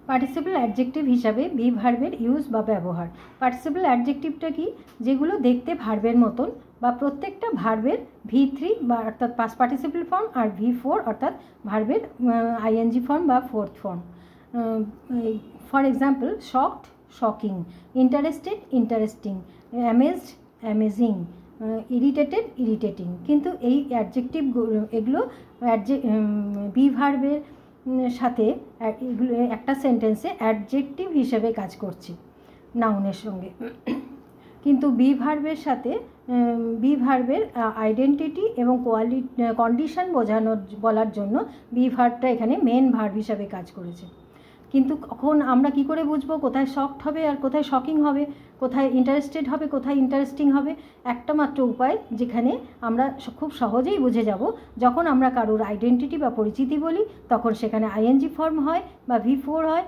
Participle adjective হিসাবে B ভার্বের use বা ব্যবহার। পার্টিসিপল অ্যাডজেক্টিভটা কি? যেগুলো দেখতে ভার্বের মতন বা প্রত্যেকটা ভার্বের V3 বা অর্থাৎ পাস্ট পার্টিসিপল ফর্ম আর V4 অর্থাৎ ভার্বের আইএনজি ফর্ম বা fourth form. For example, shocked, shocking, interested, interesting, amazed, amazing, irritated, irritating. কিন্তু এই অ্যাডজেক্টিভগুলো এগুলো বি ভার্বের সাথে এগুলো একটা সেন্টেন্সে অ্যাডজেক্টিভ হিসেবে কাজ করছে নাউনের সঙ্গে, কিন্তু বি ভার্বের সাথে বি ভার্বের আইডেন্টিটি এবং কন্ডিশন বলার জন্য বি ভার্বটা এখানে মেন ভার্ব হিসাবে কাজ করেছে। কিন্তু কখন আমরা কি করে বুঝবো কোথায় শকড হবে আর কোথায় শকিং হবে, কোথায় ইন্টারেস্টেড হবে, কোথায় ইন্টারেস্টিং হবে? একটা মাত্র উপায়, যেখানে আমরা খুব সহজেই বুঝে যাব, যখন আমরা কারোর আইডেন্টিটি বা পরিচিতি বলি তখন সেখানে আইএনজি ফর্ম হয় বা V4 হয়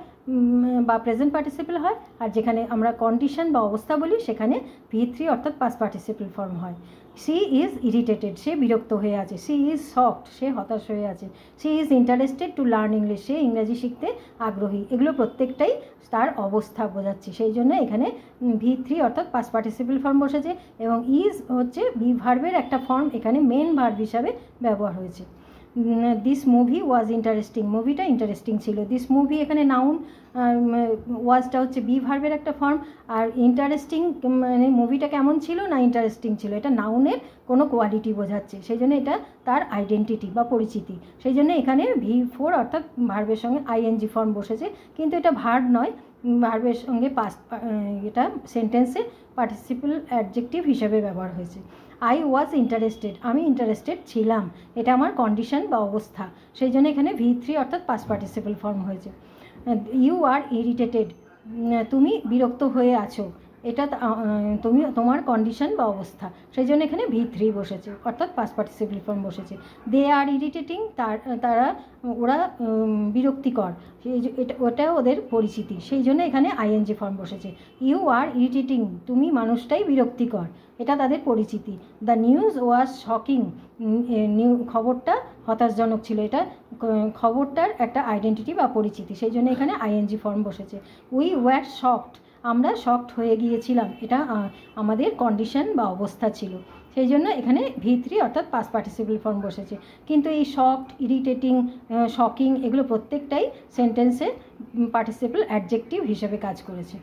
বা প্রেজেন্ট পার্টিসিপল হয়, আর যেখানে আমরা কন্ডিশন বা অবস্থা বলি সেখানে V3 অর্থাৎ পাস্ট পার্টিসিপল ফর্ম হয়। সি ইজ ইরিটেটেড, সে বিরক্ত হয়ে আছে। সি ইজ শকড, সে হতাশ হয়ে আছে। She is interested to learn English, সে ইংরেজি শিখতে আগ্রহী। এগুলো প্রত্যেকটাই তার অবস্থা বোঝাচ্ছে, সেই জন্য এখানে V3 অর্থাৎ পাস্ট পার্টিসিপল ফর্ম বসেছে এবং ইজ হচ্ছে বি ভার্বের একটা ফর্ম, এখানে মেন ভার্ব হিসাবে ব্যবহার হয়েছে। দিস মুভি ওয়াজ ইন্টারেস্টিং, মুভিটা ইন্টারেস্টিং ছিল। দিস মুভি এখানে নাউন, ওয়াজটা হচ্ছে বি ভার্বের একটা ফর্ম, আর ইন্টারেস্টিং মানে মুভিটা কেমন ছিল না ইন্টারেস্টিং ছিল, এটা নাউনের কোনো কোয়ালিটি বোঝাচ্ছে, সেই জন্য এটা তার আইডেন্টিটি বা পরিচিতি। সেই জন্য এখানে V4 অর্থাৎ ভার্বের সঙ্গে আইএনজি ফর্ম বসেছে, কিন্তু এটা ভার্ব নয়, ভার্বের সঙ্গে পাস্ট, এটা সেন্টেন্সে পার্টিসিপল অ্যাডজেক্টিভ হিসেবে ব্যবহার হয়েছে। আই ওয়াজ ইন্টারেস্টেড, আমি ইন্টারেস্টেড ছিলাম, এটা আমার কন্ডিশন বা অবস্থা, সেই জন্য এখানে V3 অর্থাৎ পাস্ট পার্টিসিপল ফর্ম হয়েছে। ইউ আর ইরিটেটেড, তুমি বিরক্ত হয়ে আছো, এটা তুমি তোমার কন্ডিশন বা অবস্থা, সেই জন্য এখানে V3 বসেছে অর্থাৎ পাস্ট পার্টিসিপল ফর্ম বসেছে। দে আর ইরিটেটিং, ওরা বিরক্তিকর, ওটা ওদের পরিচিতি, সেই জন্য এখানে আইএনজি ফর্ম বসেছে। ইউ আর ইরিটেটিং, তুমি মানুষটাই বিরক্তিকর, এটা তাদের পরিচিতি। দ্য নিউজ ওয়াজ শকিং, খবরটা হতাশজনক ছিল, এটা খবরটার একটা আইডেন্টিটি বা পরিচিতি, সেই জন্য এখানে আইএনজি ফর্ম বসেছে। উই ওয়ার শকড, আমরা শকড হয়ে গিয়েছিলাম, এটা আমাদের কন্ডিশন বা অবস্থা ছিল, সেই জন্য এখানে V3 অর্থাৎ পাস্ট পার্টিসিপল ফর্ম বসেছে। কিন্তু এই শকড, ইরিটেটিং, শকিং এগুলো প্রত্যেকটাই সেন্টেন্সে পার্টিসিপল অ্যাডজেক্টিভ হিসেবে কাজ করেছে।